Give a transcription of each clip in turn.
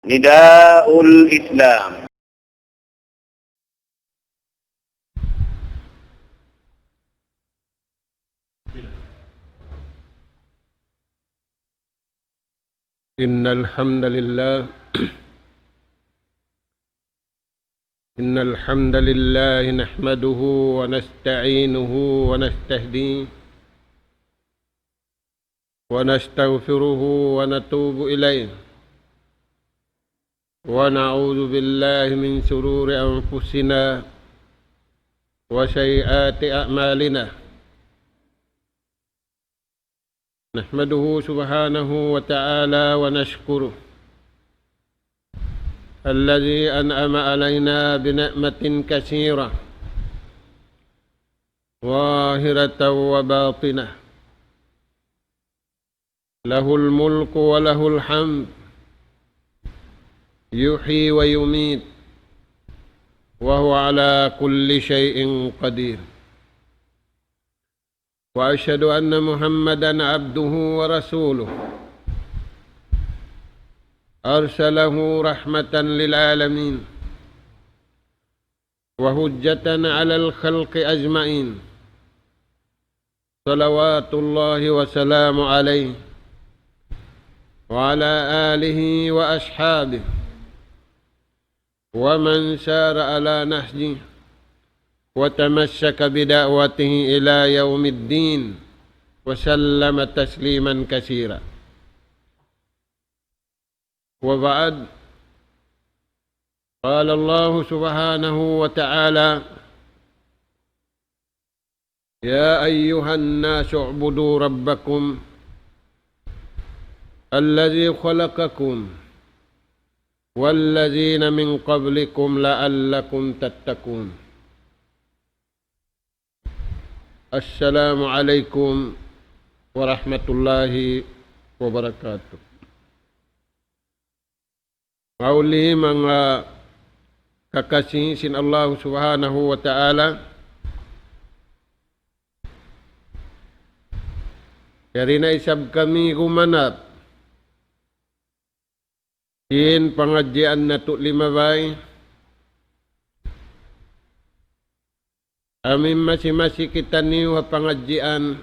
نداء الإسلام. إن الحمد لله نحمده ونستعينه ونستهديه ونستغفره ونتوب إليه ونعوذ بالله من شرور أنفسنا وسيئات أعمالنا. نحمده سبحانه وتعالى ونشكره الذي أنعم علينا بنعمة كثيرة ظاهرة وباطنة، له الملك وله الحمد، يحيي ويميت وهو على كل شيء قدير. وأشهد أن محمدًا عبده ورسوله أرسله رحمة للعالمين وهجة على الخلق أجمعين، صلوات الله وسلام عليه وعلى آله وأصحابه ومن سار على نهجه وتمسك بدعوته إلى يوم الدين وسلم تسليما كثيرا. وبعد، قال الله سبحانه وتعالى: يا أيها الناس اعبدوا ربكم الذي خلقكم والذين من قبلكم لعلكم تتقون. السلام عليكم ورحمة الله وبركاته. Mauli mga kakasih sin Allah subhanahu wa ta'ala, yari na isab kami gumanap sin pangadjian na tu limabay, amin masi-masi kita niwa pangadjian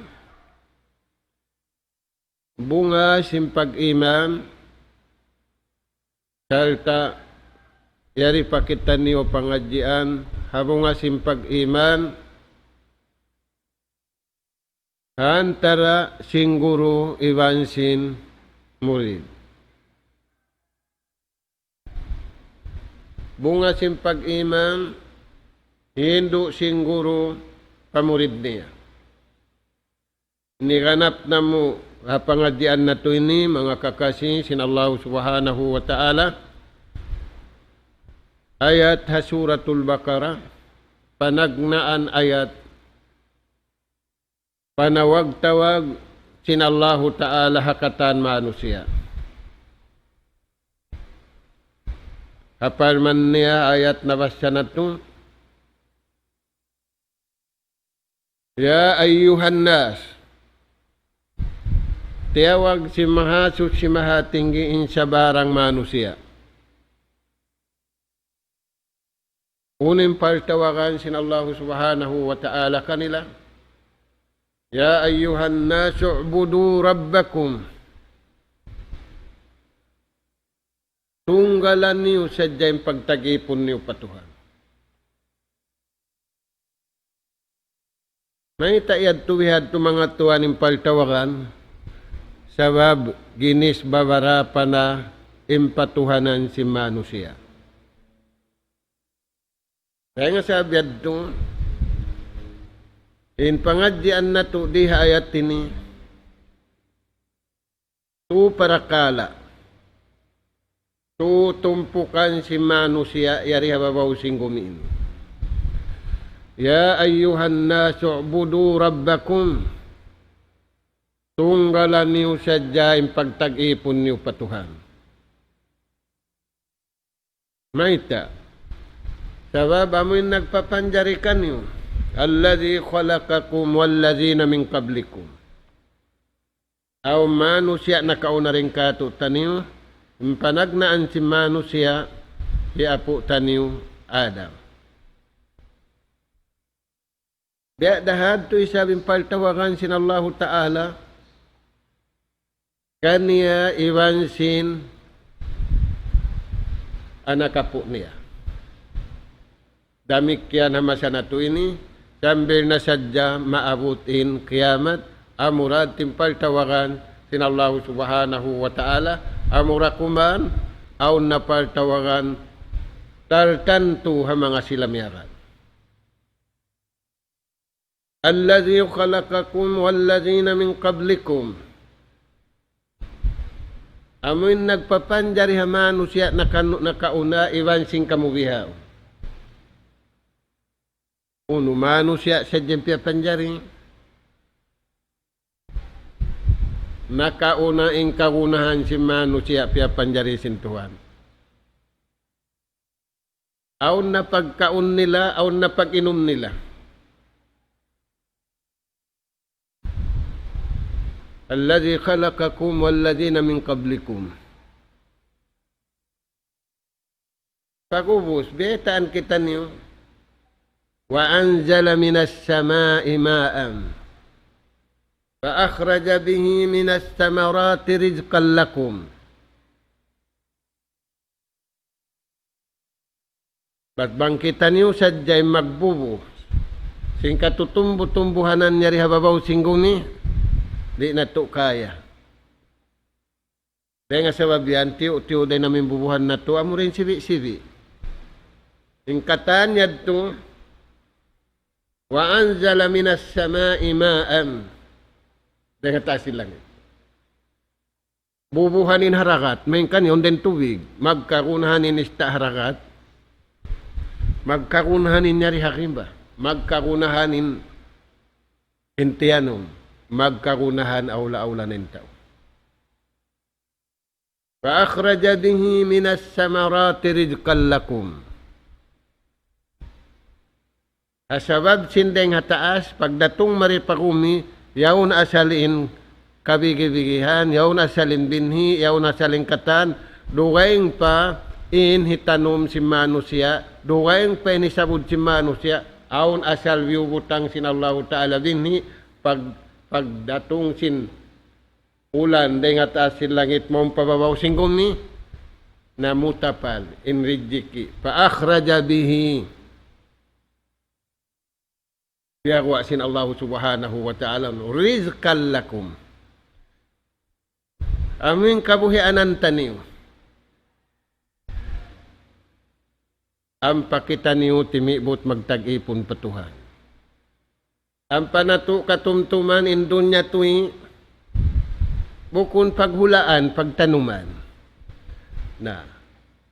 bunga sin pag-iman, salta yari pa kita niwa pangadjian habunga sin pag-iman antara sin guru iwan sin murid. Bunga sin pag-iman hindu sin guru pamurid niya. Niganap na mo pangadjian na to ini mga kakasih sin Allah subhanahu wa ta'ala. Ayat ha suratul Baqarah, panagnaan ayat, panawag-tawag sin Allah ta'ala hakatan manusia. Hapal man niya ayat na basya na to. Ya ayyuhan nas, tiyawag si mahasut si mahatinggiin sa barang manusia. Unim partawagan sin Allah subhanahu wa ta'ala kanila. Ya ayyuhan nas u'budu rabbakum. Tunggalan niyo sadyang pagtagipon niyo patuhan. May taiyad tuwihad tu mga tuwaning paltawagan, sabab ginis babara pa na impatuhanan si manusia. Kaya nga sabi adto, in pangadjian na to diha ayat ini, tu parakala, tu tumpukan si manusia yari hababaw sing gumin. Ya ayyuhan nasu u'budu rabbakum, tunggalan niyo sadya yung pagtag-ipon niyo patuhan. Maita, sabab amoy nagpapanjarikan niyo, alladhi khalaqakum wallazina min qablikum. Aw manusia na kauna rin katutan niyo, Impanagnaan si manusia apo taniw Adam. Biya dahad to isabing paltawagan sin Allah Ta'ala kaniya iwansin anak apo niya. Damikyan hamasa na to ini sambil na sadya maabutin kiamat amurad timpal tawagan sin Allah Subhanahu wa Ta'ala amurakuman aw napal tawagan tartantu ha mga silamyaran. Alladhi khalaqakum wallazina min qablikum. Amoy nagpapanjari ha manusia nakauna iwan sing kamubihaw. Uno manusia sa jempia panjari. Nakauna ing kagunahan si manusia pia panjari sin Tuhan. Aun na pagkaun nila, aun na pag-inom nila. Alladhi khalaqakum walladhina min qablikum. Pagubos, betaan kita niyo. Wa anzala minas samai ma'am. Fa akhraja bihi minas samarati rizqan lakum. Ba't bangkitan niyo sadya'y magbubo. Sing katutumbo-tumbuhanan niya hababaw singgong ni. Di na to kaya. Dahil nga sa babian, tiyo day namin bubuhan na to, amo rin sibi-sibi. Ingkatan niya to, wa anzala minas samai ma'am. Dahil nga tasin lang. Bubuhanin harakat, may kanyon din tubig. Magkakunahanin ista harakat. Magkakunahanin niya rin hakimba. Magkakunahanin intiyanom. Magkakunahan aula-aula ng tao. Fa akhraja bihi minas samarati rizqan lakum. Asabab sindeng hataas pagdatong maripakumi yaon asalin kabigi-bigihan, yaon asalin binhi, yaon asalin katan, dugaing pa in hitanom si manusia, dugaing pa inisabod si manusia, aon asal viubutang sin Allah Ta'ala binhi pagdatong sin ulan day nga taas sin langit mong pababaw singgong ni namutapal in rijiki fa akhraja bihi biyagwa sin Allah Subhanahu wa Ta'ala rizqan lakum amin kabuhianan taniw ang pakita niyo timibot magtag-ipon patuhan. Ang panato katumtuman in dunya tuwi bukun paghulaan, pagtanuman. Na,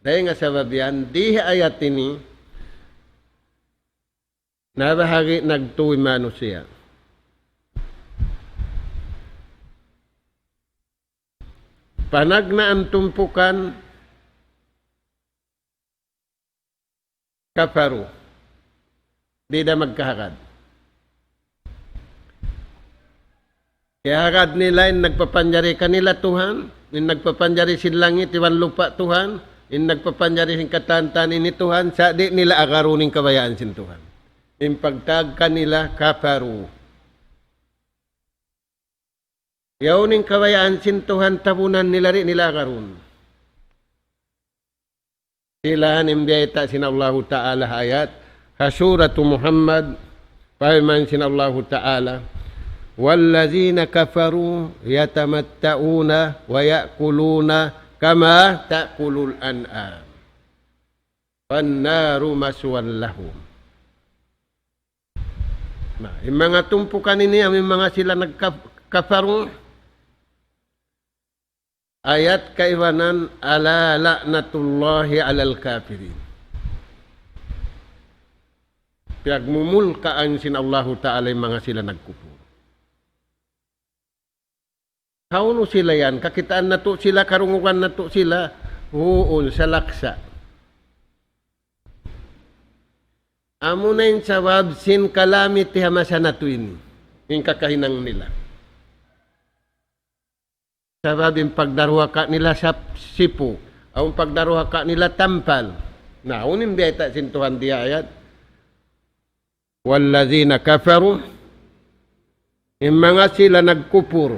dahil nga sa babian, di ayat ini nabahagi nagtuwi manusia. Panag na ang tumpukan kafaru. Di na magkahagad. Kaya agad nila in nagpapanjari kanila Tuhan, in nagpapanjari sin langit, iwan lupa Tuhan, in nagpapanjari sin katantan ini Tuhan, sa di nila agaruning kabayaan sin Tuhan. In pagtag kanila kafaru. Yauning kabayaan sin Tuhan tabunan nila rin nila agarun. Silahan imbiyata sin Allah Ta'ala ayat, hasuratu Muhammad, pahiman sin Allah Ta'ala, وَالَّذِينَ كَفَرُوا يَتَمَتَّعُونَ وَيَأْكُلُونَ كَمَا تَأْكُلُ الْأَنْعَامُ فَالنَّارُ مَثْوًى لَهُمْ. Yung mga tumpukan ini, yung mga sila nagkafaru, ayat kaiwanan ala la'natullahi alal kafirin. Piyagmumulkaan sin Allahu Ta'ala yung mga sila nagkupo. Kauno sila yan, kakitaan na to sila, karungukan na to sila, huon sa laksa. Amo na yung sabab, sin kalamit hamasa na to ini, yung kakahinang nila. Sababin pagdaruha ka nila sa sipo, ang pagdaruha ka nila tampal. Na, unim biyata sintuhan di ayat. Wallazina kafaru, yung mga sila nagkupur,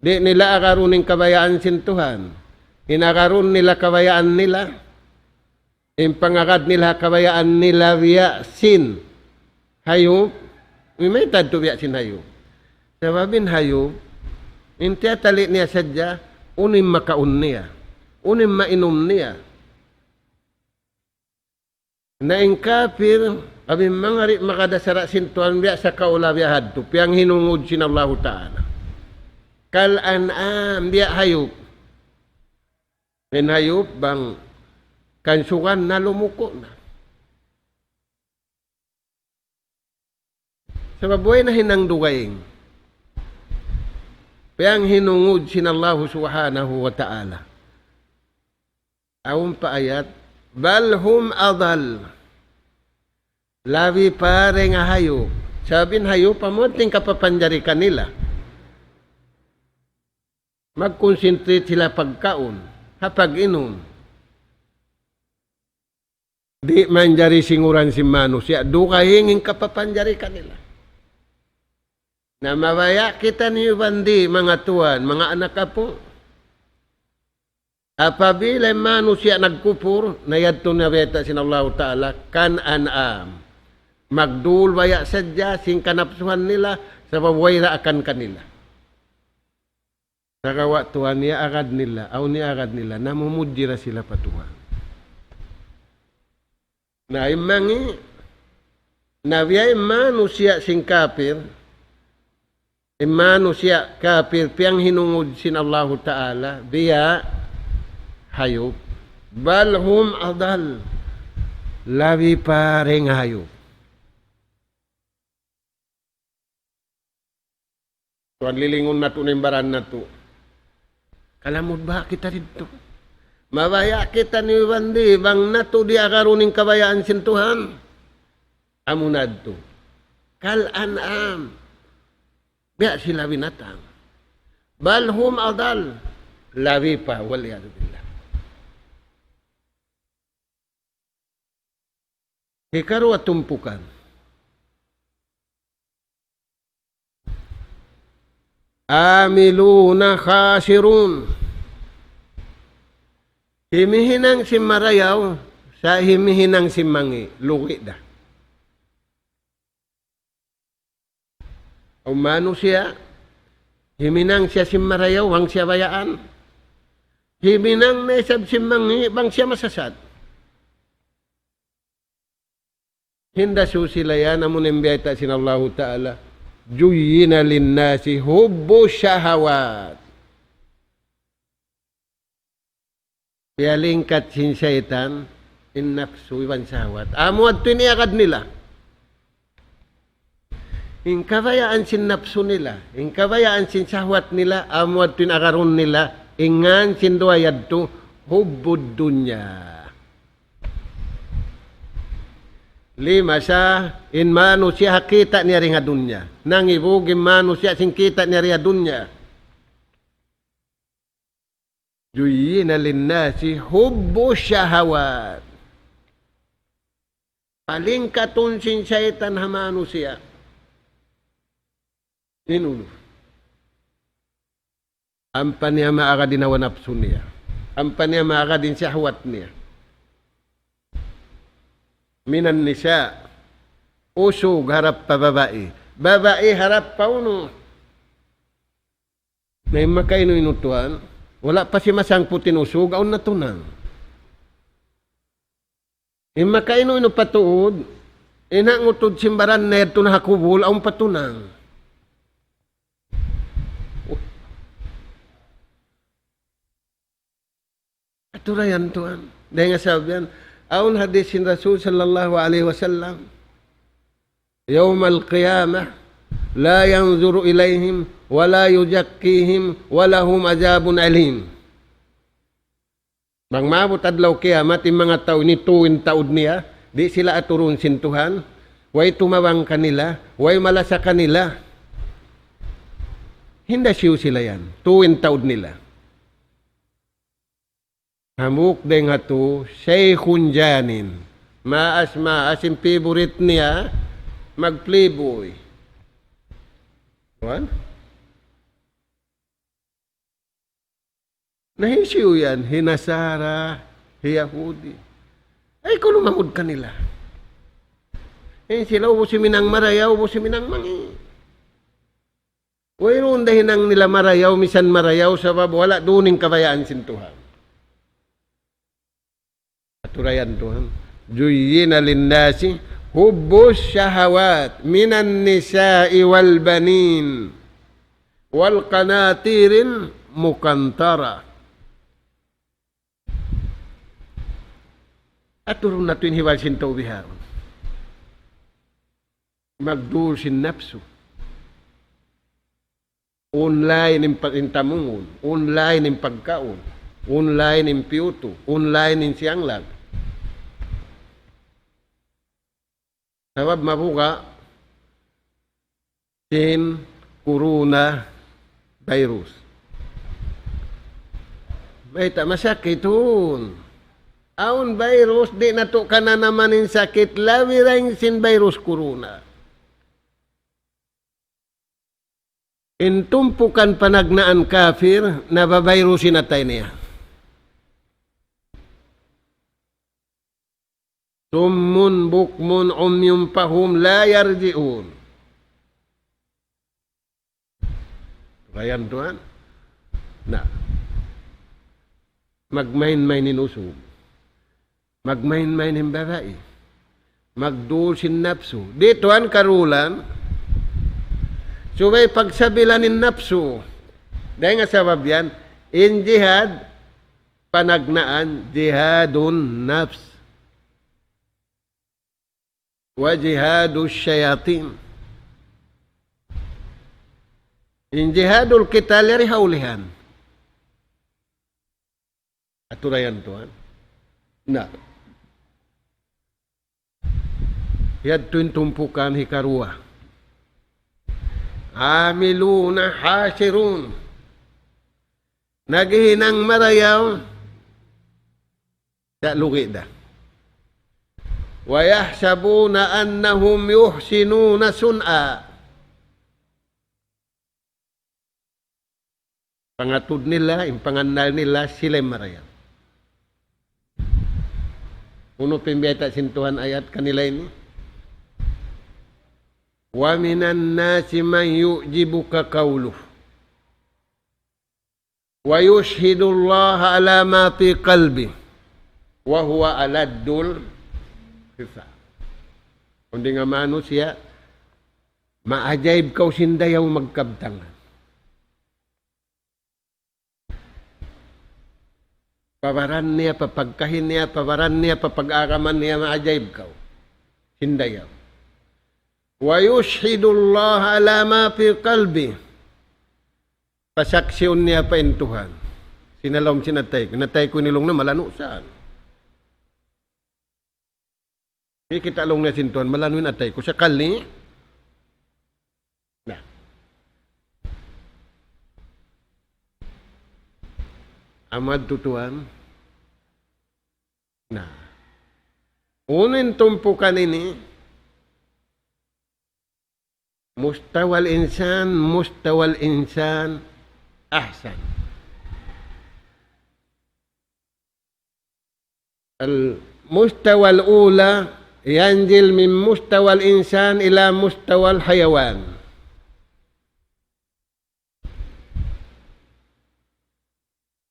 di nila akaruning kabayaan sintuhan. Inakaroon nila kabayaan nila, yung pangakad nila kabayaan nila via sin. Hayop, may tadto via sin hayop. Sababin hayop, inti tali niya sadya, unim makaun niya, unim mainom niya. Na ing kafir, abi mga makadasara sintuan biya sa kaula biya hadto, piyang hinungod sin Allah Ta'ala. Kal an'am biya hayop. Men hayop bang kansukan na lumuko na. Sa babuhay na hinang dugaing, piyang hinungod sin Allah Subhanahu wa Ta'ala. Awang paayat, balhum adal. Labi pare nga hayop. Sabin hayop, pamunting kapapanjari kanila. Mag-concentrate sila pagkaon, kapag inom. Di manjari singuran si manusia, dukahingin kapapanjari kanila. Na mabaya kita ni bandi, mga tuan, mga anak apo. Apabila manusia nagkupur, nayadto na beta sin Allah Ta'ala, kan an'am. Magdul baya sadya, sing kanapsuhan nila, sa pabwayra akan kanila. Sa kawa tuhan niya agad nila, aw niya agad nila, namumudjira sila patuhan. Na imangi, na biyay manusia sing kafir, manusia kafir, piyang hinungod sin Allah Ta'ala, biya hayop, balhum adal, labi pareng hayop. Tuan lilingon na ito, nimbaran na ito. Kalamod ba kita dito? Mabaya kita ni bandi, bang nato di akaruning kabayaan sintuhan. Amunad to. Kal an'am. Biya sila binatang. Balhum adal. Labi pa, waliyadu billah. Hikaru at tumpukan. Amiluna khasirun. Himihinang si marayaw sa himihinang si mangi. Lugi da. Umano siya, himinang siya si marayaw, wang siya bayaan. Himinang na isab si mangi, bang siya masasad. Hinda susila yan, amun imbiyata sin Allah Ta'ala. Juyina linnasi hubbu syahawat. Pialingkat sin syaitan in nafsu iwan syahawat. Amuad to iniakad nila. In kabayaan sin nafsu nila, in kabayaan sin syahwat nila, amuad to inakaroon nila, ingan sin duayad to hubbud dunya. Lima siya, in manusia hakita niya rin dunya. Nang ibugin manusia singkita niya rin dunya. Juyina linnasi hubbu syahawat. Paling katunsin syaitan ha manusia. Inulo. Ampan niya maakadin hawa nafsu niya. Ampan niya maakadin syahwat niya. Minan nisa, usog harap pa babae. Babae harap pa uno. May makaino inutuan, wala pa si masangputin usog, aun natunang. May makaino inupatuod, inangutod simbaran na ito na hakubol, aun patunang. Aturayan tuan. Dahil nga sabihan, aun hadisin Rasul sallallahu alaihi wasallam, Yawm al-qiyamah la yanzuru ilayhim wa la yujakkihim wa lahum azabun alim. Bang maabot adlaw kiamat yung mga tao ni tuwin taod niya, di sila aturun sintuhan, way tumawang kanila, way malasa kanila. Hindi siyo sila yan. Tuwin taod nila. Hamuk den hatu, Sheikhun Janin. Maas yung favorite niya, mag-playboy. What? Nahisiyo yan, hinasara, hiyahudi. Ay, kulumamod ka nila. Eh, sila ubusin minang marayaw, ubusin minang mangi. Wayroon dahin ang nila marayaw, misan marayaw, sabab wala duning kabayaan sintuhan. Aturayan Tuhan. Juyyina linnasi, hubbus syahawat, minan nisa'i wal banin, wal kanatirin mukantara. At turun na ito yung hiwal sintaw bihar. Magdul sin napso. Online yung pagintamungon. Online yung pagkaon. Online yung piyuto. Online yung siyanglag. Sabab mabuka sin coronavirus. May masakit yun. Aun virus, di na to ka na naman yung sakit, lawi rin sin virus corona. Intumpukan panagnaan kafir, nabavirusin atay niya. Summun, bukmun, umyum pahum, la yarji'un. Bayan tuan? Na. Magmain-mainin usog. Magmain-mainin babae. Magdul sin napso. Ditoan karulan, subay pagsabilan in napso. Dahil nga sabab yan, in jihad, panagnaan, jihadun nafs. Wa jihadus syayatin. In jihadul kita leri haulihan. Aturayan tuan. Na. Yad tuin tumpukan hikarua. Amiluna hasirun. Naghihinang marayaw. Tak lugi dah. Wa yahsabuna annahum yuhsinuna sun'a. Pangatud nila, impanganal nila, sila marayaw. Uno pimbeta sintuhan ayat kanila ini. Wa minan nasi man yu'jibuka qawluh. Wa yushhidullaha ala ma fi qalbi. Wa huwa aladdul hisab. Kundi nga manusia, maajaib kau sindayaw magkabtangan. Pabaran niya, papagkahin niya, pabaran niya, papag-araman niya, maajaib kau. Sindayaw. Wa yushhidullah ala ma fi qalbi. Pasaksyon niya pa intuhan. Sinalom sinatay. Natay ko nilong na malano saan. Hindi kita along na sintuhan, malanuin atay ko. Sa kali, na. Amad tutuan, na. Unin tumpukan ini, mustawal insan, ahsan. Al-mustawal ula, yanjil min mustawal insan ila mustawal hayawan.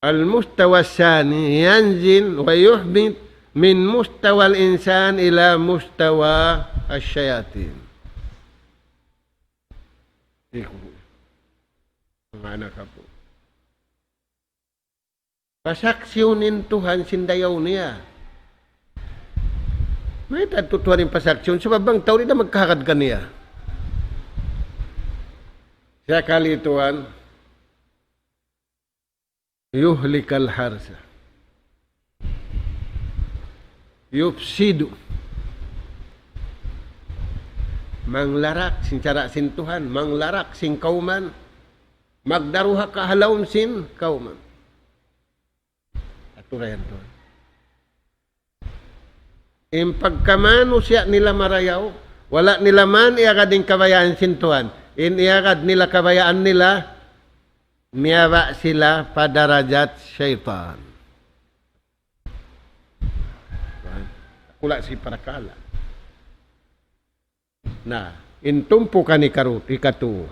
Al-mustawa sani yanjil wa yuhbit min mustawal insan ila mustawa asyayatin. Iko. Mga anak po. Pasaksyonin Tuhan sindayaw niya. May tatutuwa rin pasaksyon. Sa babang tao rin na magkakad ka niya. Siya kalituan, yuhlikal harsa. Yupsidu. Manglarak, sin cara sin Tuhan. Manglarak, sin kauman. magdaruha ka halawom sin kauman. Aturayan to. Pagkamano siya nila marayaw, wala nila man iagad kabayaan sintuhan. Iagad nila kabayaan nila, niyawa sila padarajat syaitan. Kula si parakala. Na, intumpo ka ni karut, ikatu.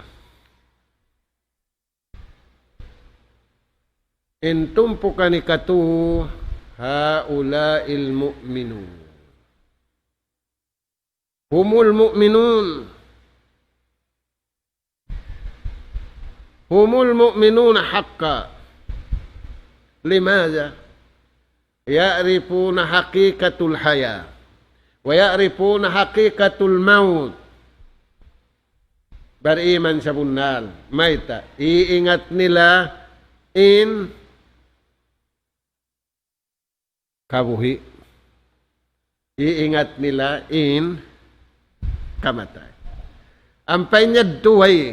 Intumpo ka ni katu, haula'il mu'minun. Humul mu'minun. Humul mu'minun haqqa. Limaza? Ya'rifuna haqiqatul haya. Wa ya'rifuna haqiqatul maut. Beriman sa bunal. Maita. Iingat nila kabuhi. Iingat nila kamatay. Ampay niya duway.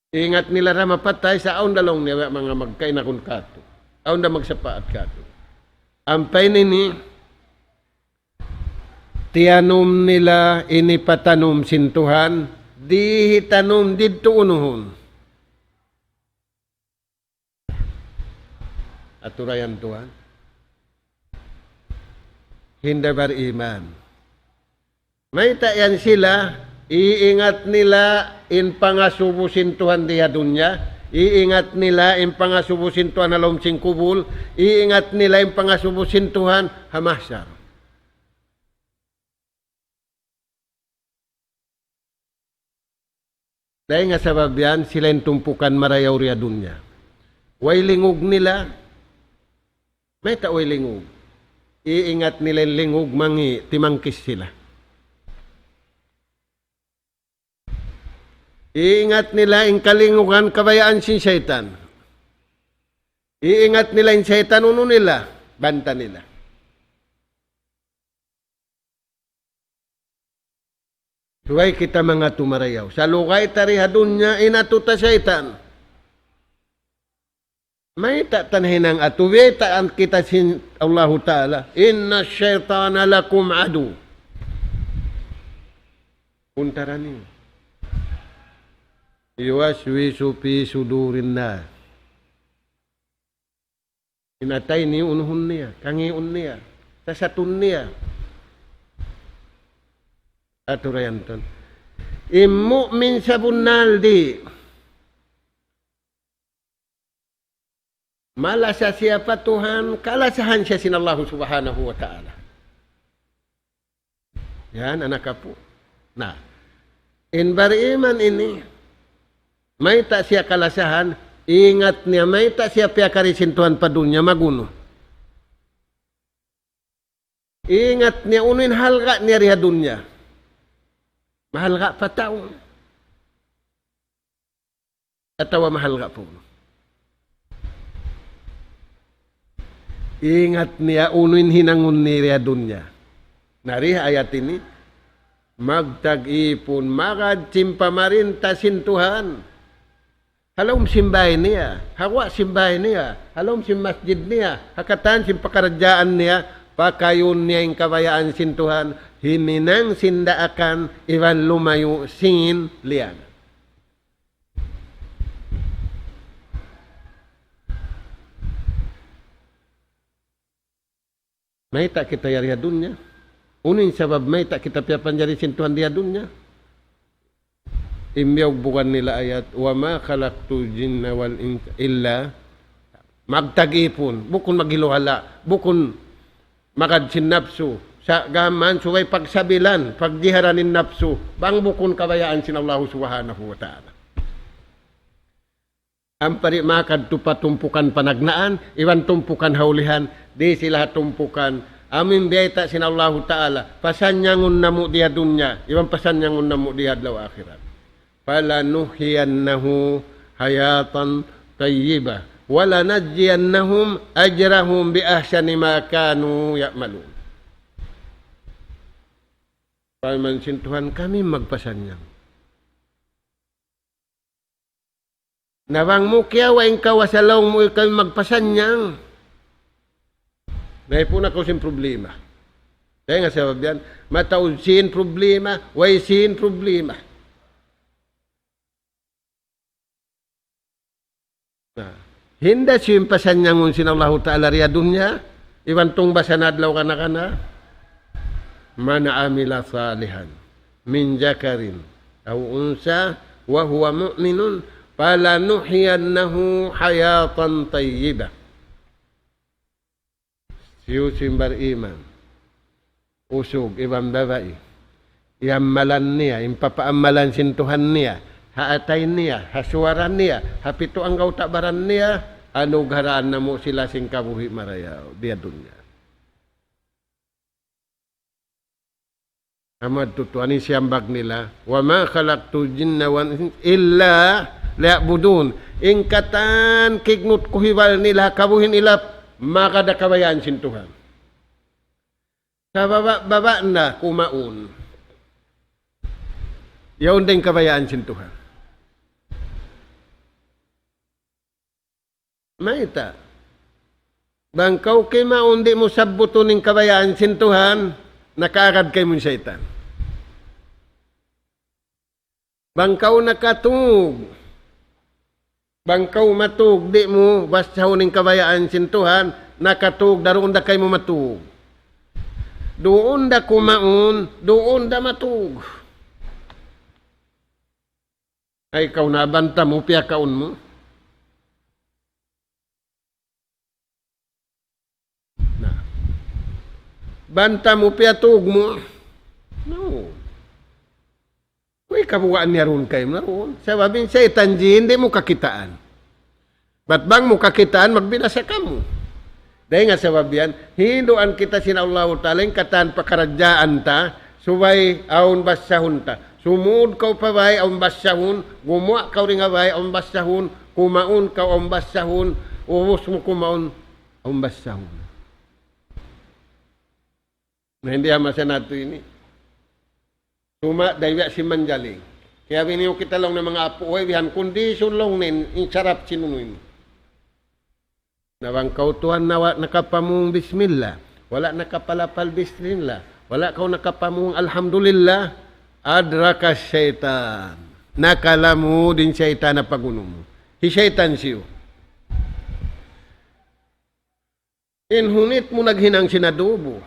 Ingat nila ra mapatay sa aon dalong niya mga magkainakon kato. Aon na magsapaat kato. Ampay nini tianom nila inipatanom sintuhan di hitanom didto unuhon. Aturayan tuhan. Hindi beriman. May tayan sila, iingat nila pangasubusin Tuhan diya dunya, iingat nila pangasubusin Tuhan halom sing kubul, iingat nila pangasubusin Tuhan hamasyar. Dahil nga sabab yan, sila tumpukan marayaw riya dunya. Way lingog nila, may ta way lingog. Iingat nila lingog mangi, timangkis sila. Iingat nila kalingugan kabayaan sin syaitan. Iingat nila syaitan uno nila, banta nila. Suway kita mga tumarayaw. Sa lugay tarihadun niya, inatuta syaitan. May tatanhin ang atuwi, taan kita sin Allah Ta'ala. Inna syaitana lakum adu. Puntaran niyo. Iwaswisu fi sudurin na. Inatay ni unuhun niya, kangiun niya, sasatun niya. Aturayan ton. Mu'min sa bunaldi. Malasa siapa Tuhan, kalasahan siya sin Allah Subhanahu wa Ta'ala. Yan, anak kapo. Nah, beriman ini, may tak siya kalasahan, ingat niya, may tak siya piyakarisin Tuhan pa dunya, maguno. Ingat niya, unuin halga niya riha dunya. Mahalga pa taon. Atawa mahalga po. Ingat niya, unuin hinangun ni riha dunya. Nariha ayat ini, magtag-ipon, makadsimpa marinta sintuhan. Halom simbay niya, hawa simbay niya, halom sim masjid niya, hakatan sim pakaradyaan niya, pakayon niya yung kabayaan sintuhan, himinang sindaakan, iwan lumayo sin liyan. May tak kita yari dunya. Unin sabab may tak kita piyapanjari sintuhan dia dunya. Imyaw bukan nila ayat wa ma khalaqtu jinna wal insa illa magtag-ipon bukon maghiluhala bukon makadsin nafsu sa gaman suway pagsabilan pagjiharanin nafsu bang bukon kabayaan sin Allah Subhanahu wa Ta'ala. Ang pari makad tupatumpukan panagnaan iwan tumpukan haulihan di sila tumpukan amin biyayta sin Allah Ta'ala pasanyangun namu dia dunya iwan pasanyangun namu dia adlaw akhirat. Falanuhyiyannahu hayatan tayyibah wala najjiyannahum ajrahum bi ahsani ma kanu ya'malun. Pamansintuhan kami magpasanyang. Nawang mo kaya waing kawasalaw mo kami magpasanyang. May po na ko sin problema. Kaya nga sabab yan, mataon sin problema, way sin problema. Hinda siyang pasanyang un sinallahu ta'ala riya dunya, iwan tong basanadlaw ka na. Man amila salihan min jakarin aw unsa wa huwa mu'minun falanuhyiyannahu hayatan tayyibah. Siyo simbar iman usog ibang babae iamalan niya, impapaamalan sintuhan niya, haatay niya, hasuwaran niya, hapito ang gautabaran niya, anugaraan na mo sila sing kabuhi marayaw diya dunya. Amad tutuanin siyambag nila, wa ma khalaqtu jinna wa illa liya'budun. Ingkatan kignut kuhiwal nila, kabuhin nila, makadakabayaan sintuhan. Sa baba na kumaun. Yaon din kabayaan sintuhan. Maita. Bangkaw kay maun di mo sabuto ning kabayaan sintuhan, nakaagad kay mong syaitan. Bangkaw nakatug. Bangkaw matug, di mo basaw ning kabayaan sintuhan, nakatug, daroon da kay mo matug. Doon da kumaon, doon da matug. Ay, ikaw nabanta mo, piyakaon mo. Banta mo, piyatug mo. No. Uy, kabugaan niya ron kayo naroon. Sababing sa itanji, hindi mo kakitaan. Ba't bang mo kakitaan, magbinasa ka mo. Dahil nga sababihan, hinduan kita sinallahu ta'ala, katan pakaradyaan ta, subay aun basahun ta. Sumud kau pabay aun basahun, gumuak kau ring abay aun basahun, kumaun kau aun basahun, ubos mo kumaun aun basahun. Na hindi amasa nato ini. Tuma, dahil si manjaling. Kaya biniyo kita lang ng mga apo, bihan kondisyon lang nin, insarap sinunuin. Nawang kautuhan na nakapamung bismillah, wala nakapalapal bismillah, wala kau nakapamung alhamdulillah, adraka syaitan. Nakalamu din syaitan na pagunong mo. Si syaitan siyo. Inhunit mo naghinang sinadubo.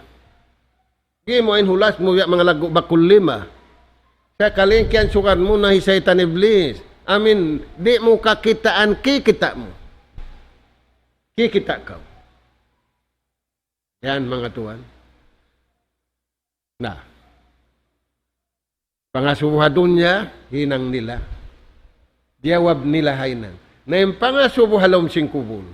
Di mo inhulas mo mga lago bakul lima. Sa kalingkian sukan mo na hisaytan iblis. Amin, di mo kakitaan, kikita mo. Kikita ka. Yan mga tuwan. Na. Pangasubuhadon niya, hinang nila. Diyawab nila hainang. Na yung pangasubuhalom singkubul.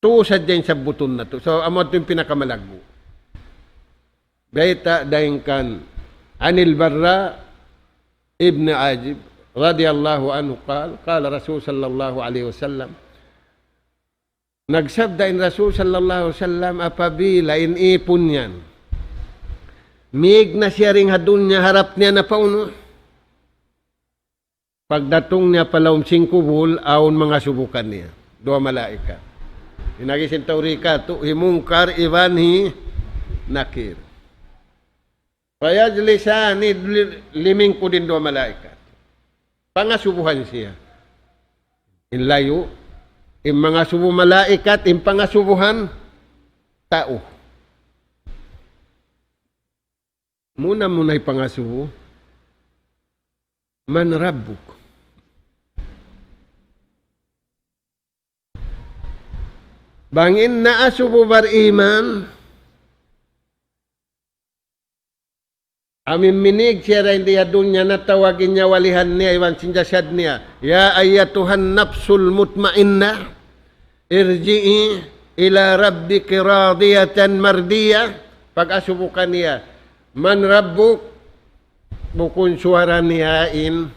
Tuusad dyan sa buton na to. So, amo ito yung pinakamalagbo. Baita dahin kan Anil Barra Ibn Ajib radiyallahu anhu qala Rasul sallallahu alaihi wasallam nagsabda in Rasul sallallahu alaihi wasallam apabila inipon yan mig na siya ring hadun niya harap niya na pauno pagdatong niya palawm singkubul aun mga subukan niya dua malaika inagisin taurika tu himungkar ivanhi nakir kaya lisani liming ko din dua malaikat. Pangasubuhan siya. Inlayo, yung mga subu malaikat, yung pangasubuhan, tao. Muna yung pangasubu, man rabbuk. Bangin na asubu bar iman, amin minig siya rin diya dunya na tawagin niya walihan niya iwan sinjasad niya. Ya ayatuhan nafsul mutmainna irji'i ila rabbiki radiyatan mardiyah. Pag-asubukan niya. Man rabbuk bukun suara niya in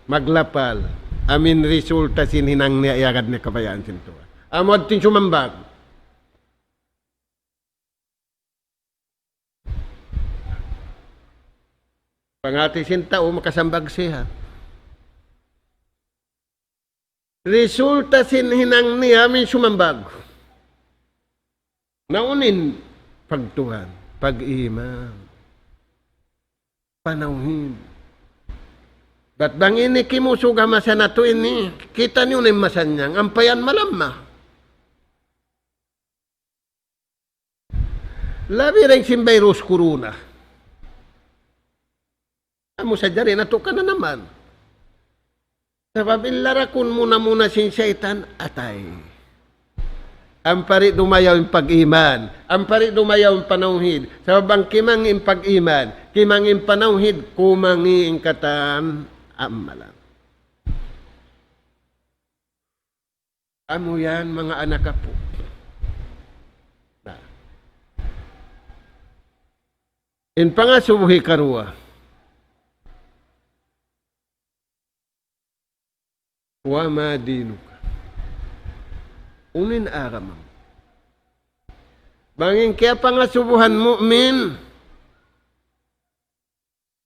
maglapal. Amin resulta sinhinang niya iagad niya kabayaan sinto. Amod tin sumambag. Pangati sinta o makasambag siya. Resulta sinhinang niya min sumambag. Naunin pagtuhan, pag-iman, panawhin. Ba't bang ini kimusuga masan nato ini? Kita niyo na masan niyang, ampayan malamma. Labi rin simbay Rus Kuruna. Amo sa jari, nato ka na naman. Sabab ilarakon muna sin syaitan, atay. Ampari dumayaw yung pag-iman. Ampari dumayaw yung panauhid. Sabab ang kimang yung pag-iman, kimang yung panauhid, kumangi yung katan, amalan. Amo yan, mga anak po. In pangasubuhi karua, wa madinuka. Unin aramang. Bangin kaya pangasubuhan mu'min,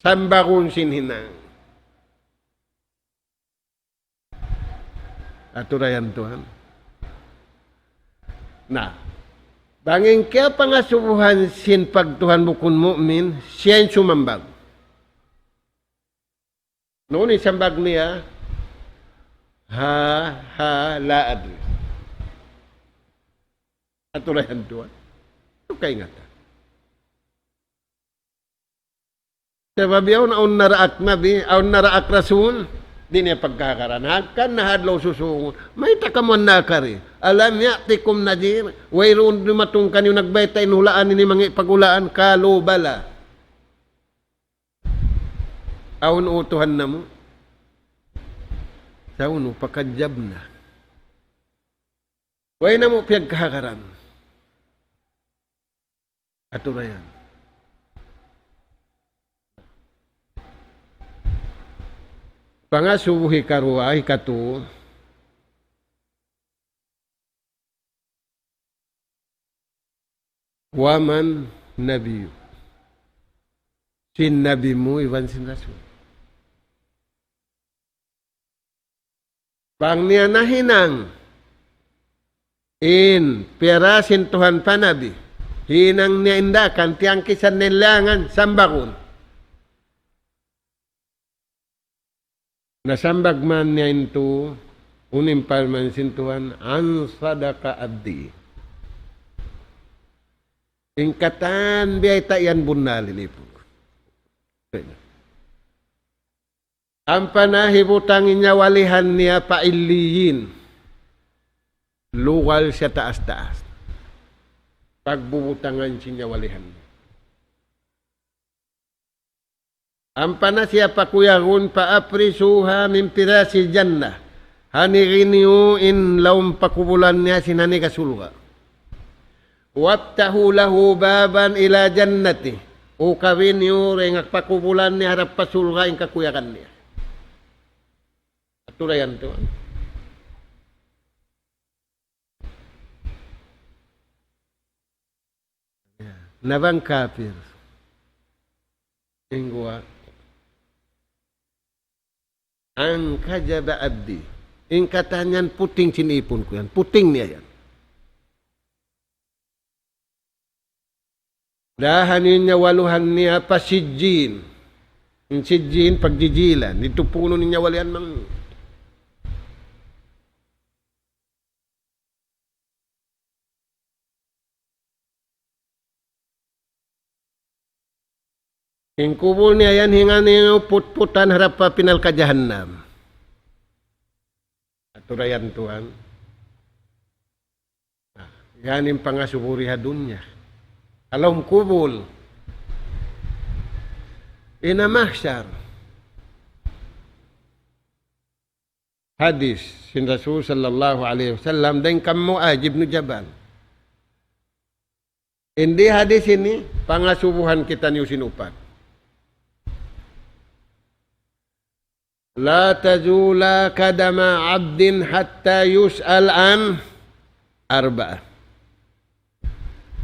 sambakun sinhinang. Aturayan Tuhan. Nah, bangin kaya pangasubuhan sin pagtuhan bukun mu'min, siya yung sumambag. Noon isambag niya, la adri. Aturayan Tuhan. Ito kay nga ta. Sabab yaw na aun naraak nabi, aun naraak rasul, di niya pagkakaranag, kan nahadlaw susungon. May takamuan na kari. Alam niya, tikum nadir, wayroon dumatong kanyo nagbayta, inulaan ni mga pagulaan, kalubala. Aun utuhan na mo. Sa uno, pakadjab na. Way na mo piyagkakaran. Ato na yan. Pangasubuhi karuay kato, waman nabiyo. Sin nabi mo, iwan sin rasul. Pang niya nahinang, in perasin Tuhan panabi, hinang niya indakan, tiyang kisan nilangan, sambakun. Nasambag man niya into, unimpal man sintuhan, an sadaka abdi. Ingkatan biyay tayan bunalin ipo. Ang panahibutang inyawalihan niya pailiyin. Luwal siya taas-taas. Pagbubutangan siya walihan. Ang panasya pakuyagun paaprisuha min pirasi jannah. Haniriniu in laum pakubulan niya sinani kasulga. Wabtahu lahu baban ila jannati. O kawin niyo rin pakubulan niya harap pasulga in kakuyakan niya. Atulayan ito. Nabang kafir. Ingwa. Ang kajaba abdi. Ing katanyan puting sinipon ko yan. Puting niya yan. Dahanin niya waluhan niya pasidjin. Yung sidjin pagjijilan. Ito puno niya walihan mang... Ing kubul niya yan, hinga niya put-putan harap pa pinal ka jahannam. Aturayan Tuhan. Yan yung pangasuburi hadun niya. Alam kubul. Ina mahsyar. Hadis, sin Rasul sallallahu alaihi wasallam, dan kamu ajib nu jabal. Hindi hadis ini, pangasubuhan kita niyo sinupat. La tazula kadama abdin hatta yus'al an arba'ah.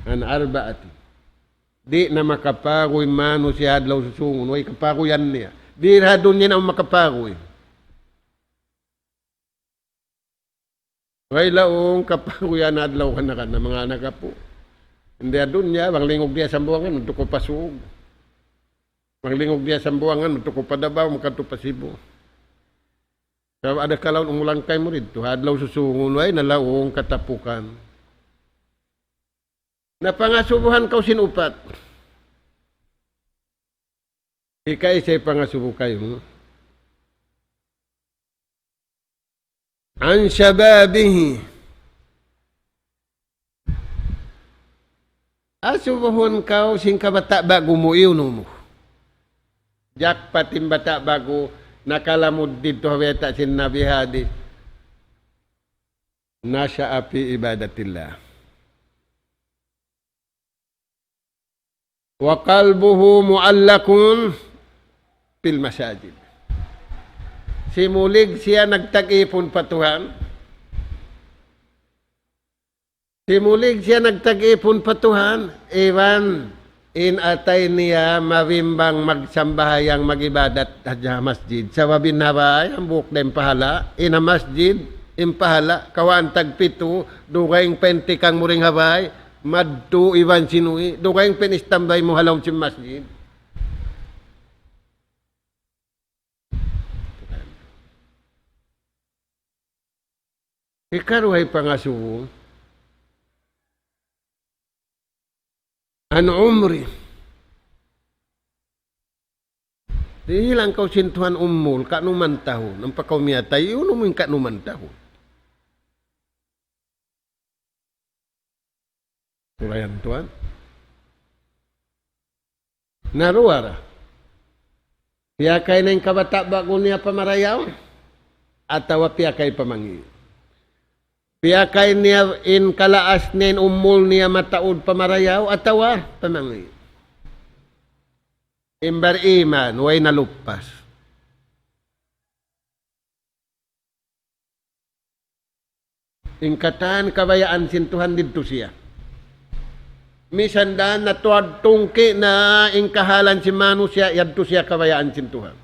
An arba'ati. Di na makapagoy mano siya adlaw susungon. Way kapagoyan niya. Di ra doon niya ang makapagoy. Way laong kapagoyan adlaw ka na mga anak po. Hindi doon niya, maglingog niya sa buwangan, magtuko pasug. Maglingog niya sa buwangan, magtuko padabaw, magkanto pasibo. So, ada kalawon umulang kay mo rito, adlaw susungon, ay nalaong katapukan. Napangasubuhan kaw sinupat. Ikay sa'y pangasubo kayo. An shababihi. Asubuhon kaw sing kabata bago mo iuno mo. Jak patim bata bago nakalamod dito haweta sin Nabi Hadi. Nasya api ibadatillah. Wa qalbuhu muallakun fil masajid. Simulig siya nagtag-ipon patuhan. Simulig siya nagtag-ipon patuhan. Iwan in atay niya mawimbang magsambahayang magibadat sa masjid. Sa wabin habay, ang buhok na impahala. Ina masjid, impahala. Kawaan tagpito, dugayng penti kang muring habay. Madto iwan sinui. Dugayng penistambay mo halaw si masjid. Ikaruhay pangasubo. An umri. Di lang kau sintuhan umul, kanuman tahun. Ang pakaw miyatay, yun mo yung kanuman tahun. Tulayan tuan. Naruara. Piyakay na yung kabata bago niya pamarayaw. Atawa piyakay pamangi. Piyakay niya in kalaas niya in umul niya mataod pamarayaw. Atawa pamangi. Imbar iman, way nalupas. Ingkatan kabayaan sintuhan dito siya. Misandan na tuwad tungki na ingkahalan si Manu siya, yadto siya kabayaan sintuhan.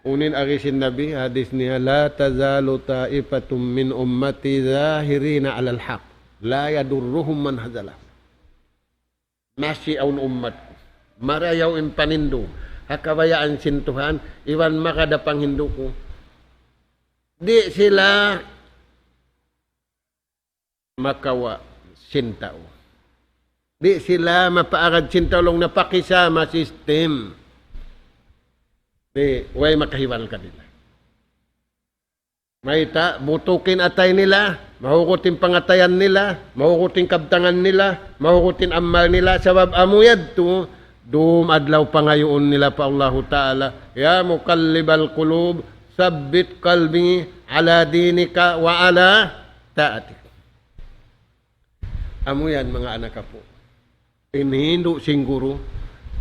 Unin agisin Nabi, hadis niya, la tazalu ta'ifatum min ummati zahirina alal haq. La yadurruhum man hazalah. Nasi aun ummat. Marayaw in panindo. Hakabayaan sintuhan. Iwan makadapang hindu ko. Di sila makawa sintao. Di sila mapaagad sintao long napakisama sistem. Di, way makahiwal ka nila. Maita, butukin atay nila, mahukutin pangatayan nila, mahukutin kabtangan nila, mahukutin amal nila, sabab amuyad to, dum adlaw pangayoon nila pa Allah Ta'ala, ya mukallibal qulub, sabbit qalbi ala dinika wa ala ta'atik. Amuyan mga anak po. Inihindo sing guru,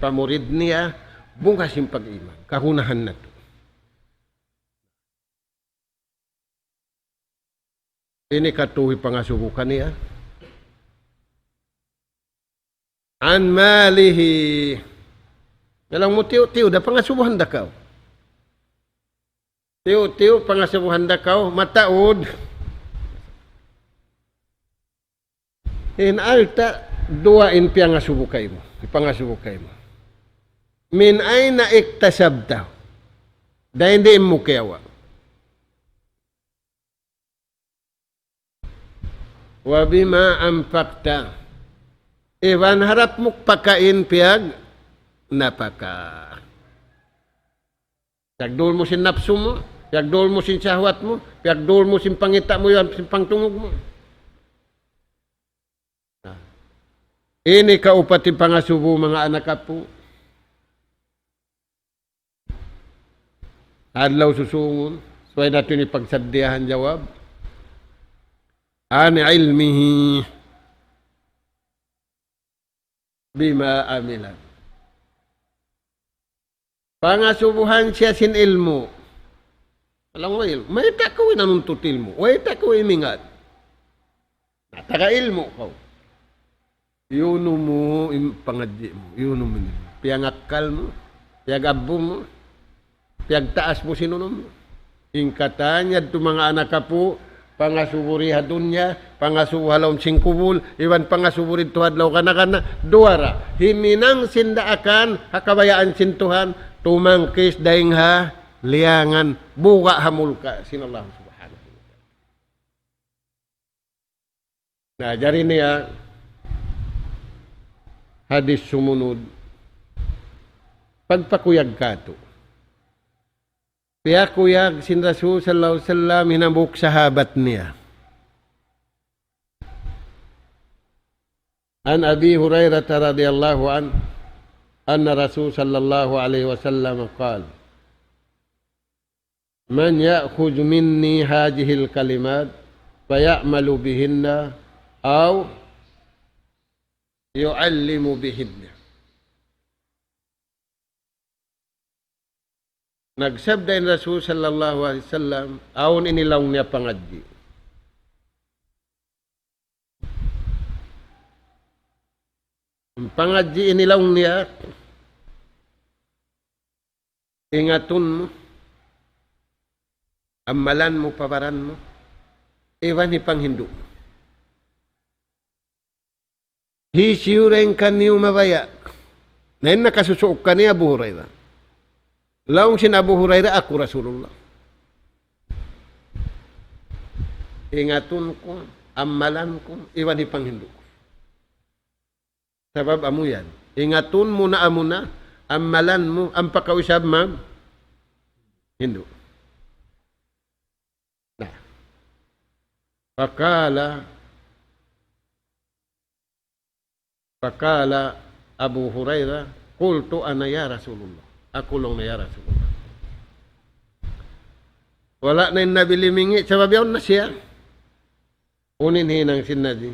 pamurid niya, bunga sing pag-iman, kahunahan na to. Ini katuhi pangasubukan niya. An malihi. Yalang mo tiyo-tiyo, da pangasubuhan da kaw. Tiyo-tiyo, pangasubuhan da kaw, mataod. In alta, dua in piangasubukay mo. Ipangasubukay mo. Min ay na iktasabta. Dahil hindi mo kiyawa. Wabima ampakta. Iwan harap mo pakain piyag napaka. Piyagdol mo sin napsu mo, piyagdol mo sin sahwat mo, piyagdol mo sin pangita mo yan, sin pangtungog mo. Ini kaupati pangasubo mga anak po. Adlaw susungon, suway natin ipagsadyahan jawab. An ilmihi bima amilan. Pangasubuhan siya sin ilmu. Alam mo ilmu, may takawin anuntut ilmu, may takawin mingat. Taga-ilmo ko. Yuno mo, pangadji mo. Yuno mo nimo. Piyangakal mo. Piyag-abo mo. Piyagtaas mo sinunom mo. Ingkatanya ito mga anak ka po, pangasuburi hadunya, pangasuhalom singkubul, iwan pangasuburi tuhadlaw kana duara. Himinang sindaakan, hakabayaan sintuhan, tumangkis daing ha, liangan, buka hamulka. Sinallahu subhanahu wa ta'ala. Nah, jari niya, hadis sumunod, pagpakuyag kato. Kaya kuyag sin Rasul sallallahu alaihi wasallam hinambuk sahabat niya. An Abi Hurairah radhiyallahu an anna Rasul sallallahu alaihi wasallam qala Man ya'khudh minni hadhihi al-kalimat fayamalu bihinna aw yu'allimu bihinna. Nagsabda in Rasul sallallahu alaihi wasallam aun inilaw niya pangadji. Ang pangadji inilaw niya ingatun mo, amalan mo, pabaran mo, iwan ipang Hindu. Hisiyureng kaniyo mabaya. Nain nakasusuok kaniya Abu Hurairah. Laung sin Abu Hurairah, aku Rasulullah. Ingatun ko, amalan ko, iwan ipang Hindu. Sabab amu yan. Ingatun mo na amuna, amalan mo, ang pakausab mag Hindu. Nah. Pakala Abu Hurairah, qultu ana ya Rasulullah. Ako lang na ya Rasulullah. Wala na yung nabilimingi. Sabab yun na siya. Uninhin ang sinadi.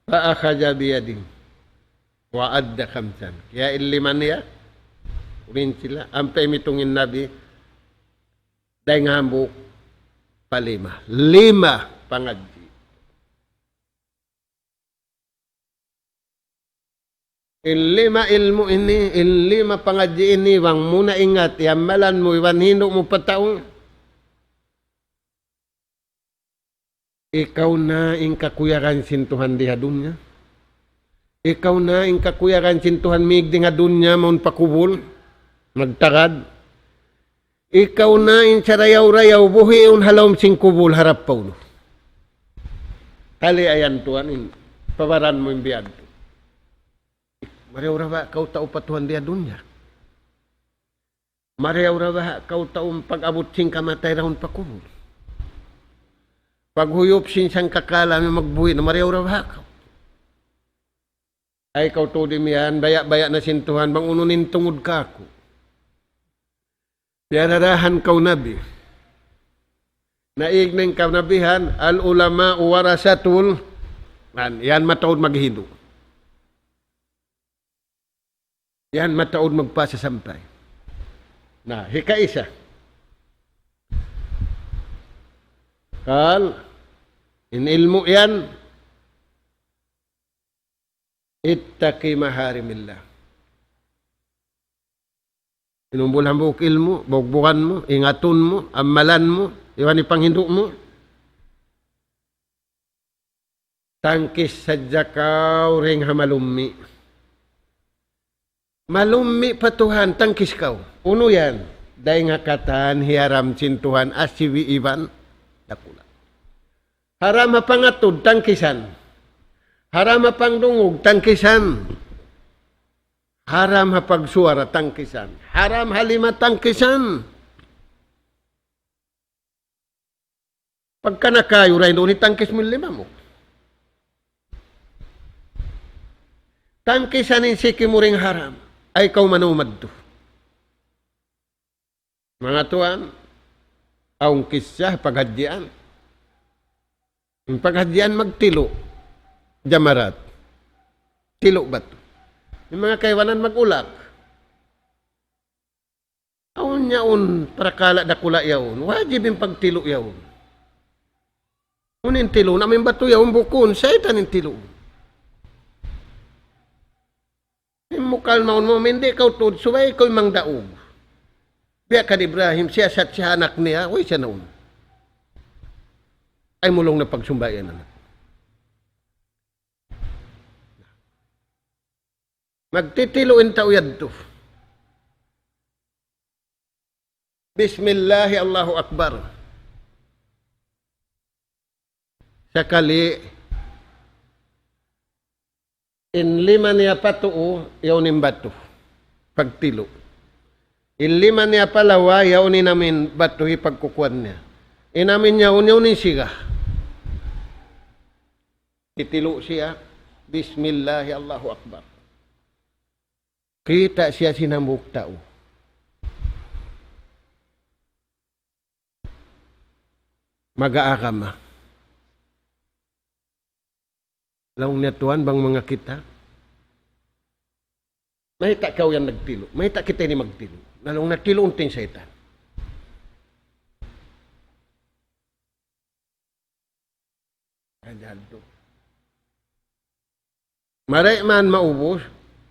Paakhaja biyadi. Wa'adda khamsan. Kaya iliman niya. Unin sila. Ang paimitungin nabi. Dahil hambuk. Palima. 5 pangadji. In 5 ilmu ini, in 5 pangadji ini, wang muna ingat, yamalan mo, iwan hindo mo pataong. Ikaw na ing kakuyaran sintuhan di hadunya. Ikaw na ing kakuyaran sintuhan mig di hadunya, maun pakubul, magtakad. Ikaw na ing sarayaw-rayaw, buhiun halawm singkubul, harap pa ulo. Kali ayan tuan, pabaran mo yung biyad. Mariyaw-rawa, kau tao patuhan dia dunya. Mariyaw-rawa, kau tao pag-abot sing kamatay rahon pakubul. Paghuyop sin siyang kakala, may magbuhi na mariyaw-rawa kau. Ay, kau to dimihan, baya-baya na sintuhan, bang ununin tungod ka ako. Piararahan kau nabi. Naigning kau nabihan, al-ulama warasatul, yan mataod maghido. Yan mataod magpasasampay. Na, hikaisa. Kal, in ilmu yan, ittaqi maharimillah. Inumbulhan mo ilmu, bugbukan mo, ingatun mo, amalan mo, iwan ipanghindu mo. Tangkis sadyakaw ring hamalummi. Malumi pa Tuhan, tangkis kau. Uno yan. Dahil nga katan, hiaram sin Tuhan, asiwi iban, dakula. Haram pangatod, tangkisan. Haram pangdungog, tangkisan. Haram pagsuara, tangkisan. Haram halima, tangkisan. Pagka nakayo, rin doon, tangkis mo 5 mo. Tangkisan in siki mo ring haram. Ay kau manumad to. Mga tuan, aung kisah paghadyan. Yung paghadyan magtilo, jamarat. Tilo ba to? Yung mga kaiwanan magulak. Aun yaon, prakala dakula yaon. Wajib yung pagtilo yaon. Unin tilo, namin bato yaw bukon, sa itanin tilo. Mukal maun mo, hindi ka utod, subay ko'y mangdaog. Biya ka Ibrahim, siya sa siya anak niya, uy siya naun. Ay mulong na pagsumbayan na. Magtitiluin tauyad to. Bismillahi Allahu Akbar. Sakali, inlima niya patuo, yaw nimbato. Pagtilo. Inlima niya palawa, yaw ni namin batuhi pagkukuan niya. Inamin niya unyaw ni siga. Titilo siya, Bismillahi Allahu Akbar. Kita siya sinambuk tao. Mag-aakama. Laong natuan bang mga kita? Mahita kaw yan nagtilo. Mahita kita ni magtilo. Nalong nagtilo unting sa itan. Adyado. Maray man maubos.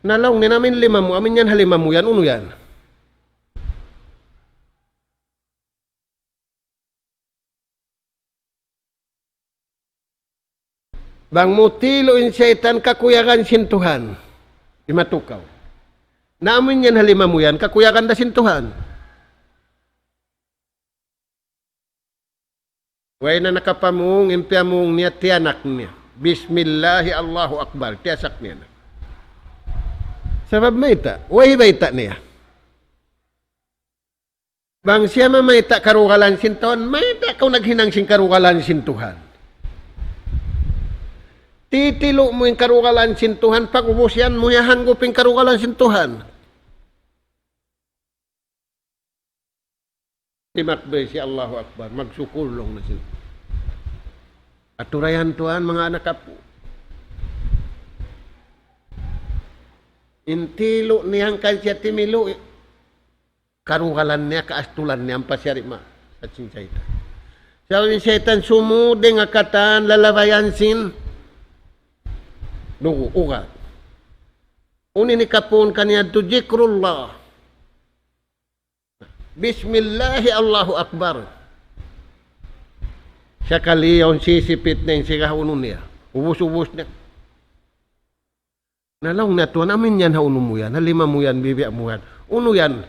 Nalaong ni namin lima mo. Amin yan halima mo yan. Uno yan. Bang mutiloin syaitan kakuyakan sintuhan. Imatukaw. Namin yan halima mo yan, kakuyakan da sintuhan. Way na nakapamung, impiamung niya, tiyanak niya. Bismillahi Allahu Akbar. Tiyasak niya na. Sabab maita, way baita niya. Bang siya mamaita karugalan sintuhan, maita kau naghinang sing karugalan sintuhan. Titilo mo yung karugalan sintuhan, pag ubos yan mo yung hangguping karugalan sintuhan. Timakbay si Allahu Akbar, magsukulong na sila. Aturayan tuhan mga anak apo. Intilo niyang kansya timilo, karugalan niya, kaastulan niya, ang pasyarima sa sinsaytan. Sabi ni Satan, sumude nga katan, lalabayan sin, dugo, ugat. Unin ni kapon kaniya to jikrullah. Bismillahi Allahu Akbar. Siya kaliyaw sisipit na yung sigahunun niya. Ubus-ubus niya. Nalong na to, namin yan hauno mo yan, halima mo yan, bibiya mo yan. Uno yan.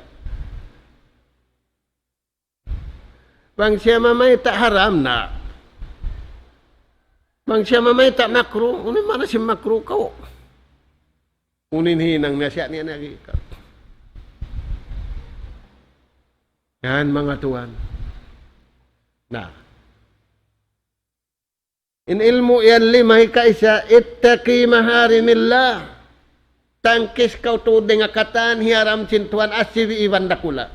Bang siya mamay tak haram na. Bang siya mamay tak makro, unin mana si makro kau. Unin hinang na siya niya nagikap. Yan mga tuwan. Na. In ilmu yan limay kaisa, ittaki maharimillah. Tangkis kau to nga katan, hiaram sintuan, asiwi iwan dakula.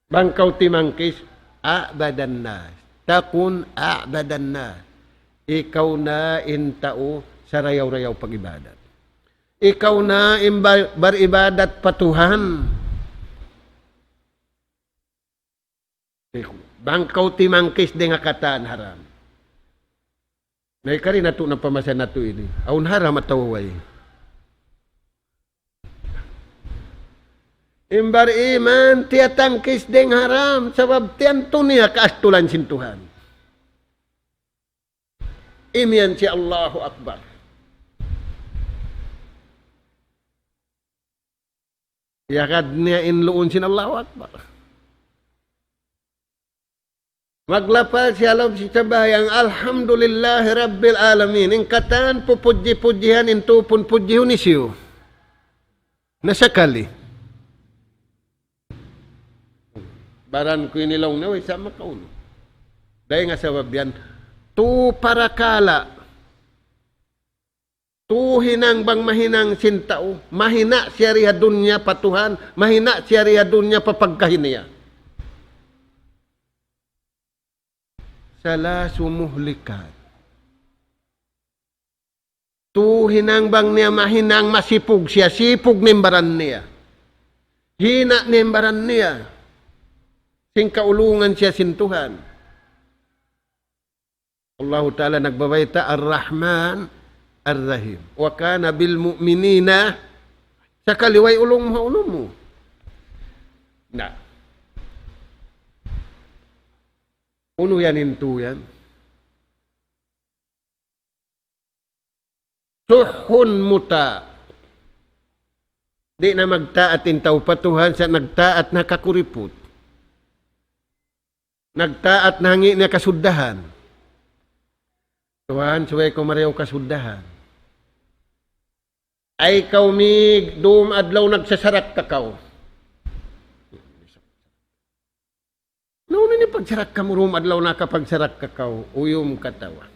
Bang kau timangkis, a'badan nas. Takun a'badan nas. Ikaw na intao sa rayaw-rayaw pag-ibadat. Ikaw na baribadat patuhan. Bang kau timangkis nga katan haram. Naikari na ito na pamasan na ito ini. Aun haram at tawaway. Imbar iman, tiyatangkis deng haram. Sabab tiyan to niya kaastulan sintuhan. Imiyan si Allahu Akbar. Yakad niya inluun sin Allahu Akbar. Maglapal siya loob si sabayang Alhamdulillah Rabbil Alamin. Ingkatan pupudji-pudjihan intupun pudjihun isiyo. Nasakali. Baran ko inilaw na, way sama ka uno. Dahil nga sabab yan, tu parakala, tu hinang bang mahinang sintao, mahina siya riya dunya patuhan, mahina siya riya dunya papagkahiniya. Sala sumuhlikat. Tu hinang bang niya mahinang masipug siya, sipug nimbaran niya. Hina nimbaran niya. Sing kaulungan siya sintuhan. Allah Ta'ala nagbabayta, Ar-Rahman, Ar-Rahim. Wa kana bil mu'minina, sa kaliway ulong mo. Na. Uno yan into yan. Suhun muta. Di na magtaat intaw patuhan sa nagtaat na kakuripot. Nagtaat na hangi na kasuddahan. Tuhan, suway ko mareho kasuddahan. Ay kaumig, doom adlaw nagsasarak kakaw. Noon ni pagsarak ka mo, room adlaw na kapagsarak kakaw, uyom katawa.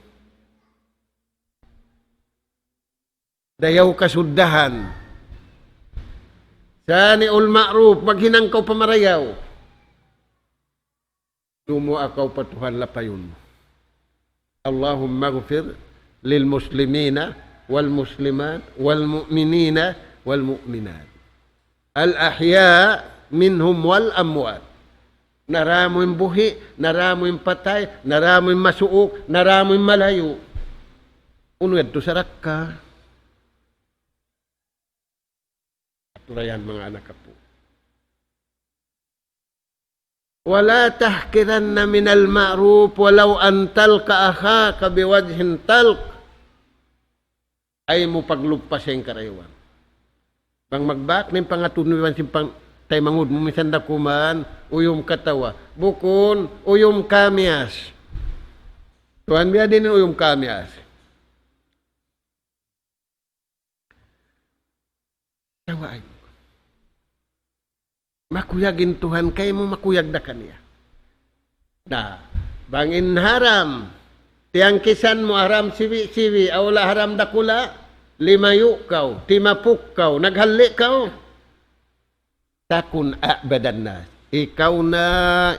Dayaw kasuddahan. Sani ul ma'ruf, maghinang kaw pamarayaw. Dumo akaw patuhan lapayon. Allahumma gfir lil muslimina wal muslimat wal mu'minina wal mu'minat. Al ahya minhum wal amwat. Naramoy buhi, naramoy patay, naramoy masuok, naramoy malayo. Uno yadto sarak ka. Turayan mga anak po. Wala tahkiranna minal ma'ruf walau an talqa akhaka biwajhin talq. Ay mo paglugpas yung karaywan. Pang magbak ng pangatunuan simpang tay mangud mo minsan da kuman uyom katawa. Bukon uyom kamyas. Tuhan biya din uyom kamyas. Tawa ay makuyagin Tuhan, kayo mo makuyag na kaniya. Na, bangin haram, tiyang kisan mo haram siwi-siwi, awla haram dakula, limayu kaw, timapuk kaw, naghali kaw. Takun a'badan na, ikaw na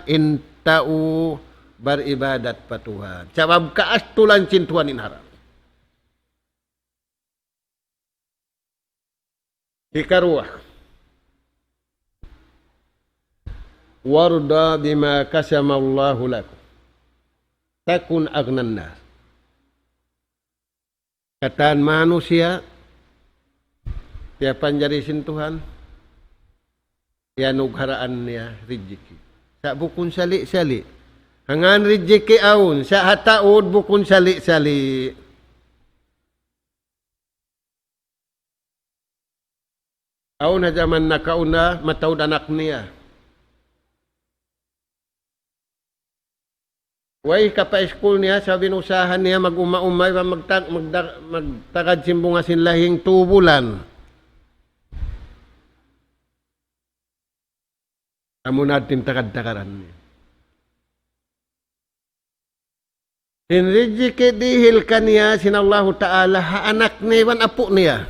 intau beribadat pa Tuhan. Sabab kaastulan cintuan in haram. Ikaruah. Warda bima kasamallahu lakum. Takun agnan nas. Kataan manusia, tiya panjarisin Tuhan, tiya nugharaan niya rijiki. Sa bukun sali-sali. Hangan rijiki aun, sa hataod bukun sali-sali. Aun na zaman nakauna, matawad anak niya. Way kapa-school niya, sabi ng usahan niya, mag-uma-umay, magtagad simbungasin lahing tubulan. Amo natin takad-takaran niya. Sinrijiki dihil kaniya, sinallahu ta'ala, haanak niya, apo niya.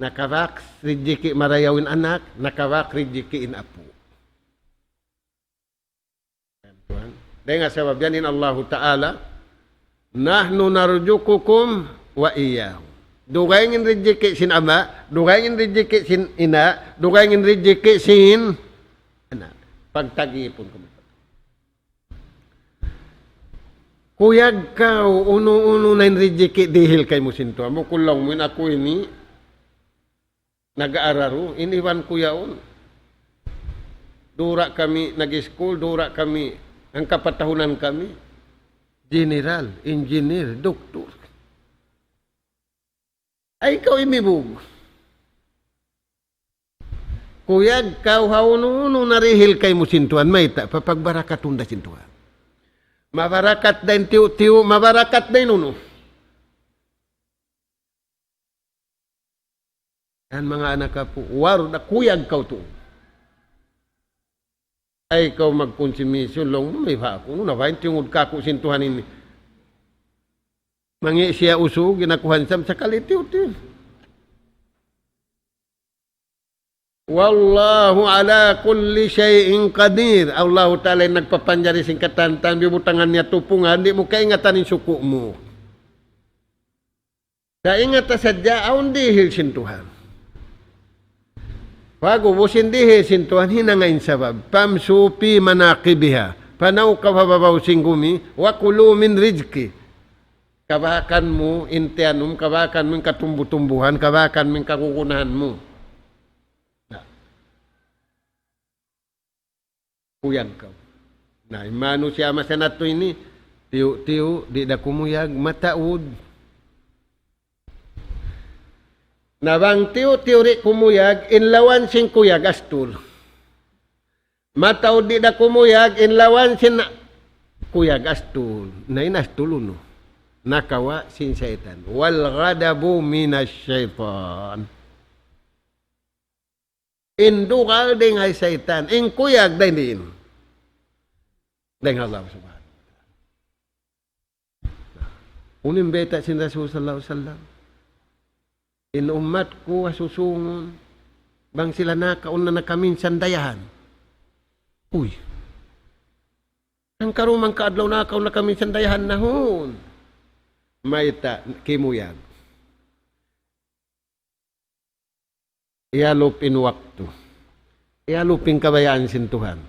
Nakawak, rijiki marayawin anak, nakawak, rijiki in apo. Dengan sebab janin Allah Ta'ala, nahnu narjukukum wa iyahu. Dugayngin rijiki sin ama, dugayngin rijiki sin ina, dugayngin rijiki sin anak. Pagtagipon ko. Kuyag ka, uno-uno na yung rijiki dihil kay mo sinto. Amo kulong mo, ako ini, nag-aararo, iniwan ko yaon. Dura kami, nag-school, dura kami, ang kapatahunan kami, general, engineer, doktor. Ay, ikaw imibog. Kuyag, kauhauno narihil kay mo sintuan, may papagbarakatunda sintuan. Mabarakat din tiyo, mabarakat din uno. Yan mga anak ka po, waro na kuyag kau to. Ay ikaw magkonsumisyon lang, may hako. Nung nafahin, tiyungod ka ko sintuhan ini. Mangi siya uso, ginakuhan sam sa kalitiw-tiw. Wallahu ala kulli syai'in qadir. Allah Ta'ala nagpapanjari sing katantan, bibutangan niya tupungan, di mo kaingatan yung suku mo. Kaingatan sadya, aun dihil sintuhan. Wago busin dihe sintuan hinangain sabab pamsupi manaqibiha panaw kababaw singgumi, wa kulu min rizki. Kabakan mo, intianum, kabakan mo yung katumbu-tumbuhan, kabakan mo yung kakukunahan mo. Kuyag ka. Na imano siya masanato ini, tiyo, di na kumuyag, mataod. Nabang tiyo, ri kumuyag, inlawan sing kuyag astul. Mataod di na kumuyag, inlawan sin kuyag astul. Na inastul no. Nakawa sin syaitan. Wal ghadabu minas syaitan. Indukal ding ay syaitan. In kuyag din. Deng Allah subhanahu wa ta'ala. Unim beta sin Rasul sallallahu alaihi wasallam. In umat ko asusungon. Bang sila nakaon na nakaminsan dayahan. Uy. Ang karumang kaadlaw nakaon na kaminsan dayahan nahon. Maita kimuyag. Ialupin waktu. Ialupin kabayaan sintuhan.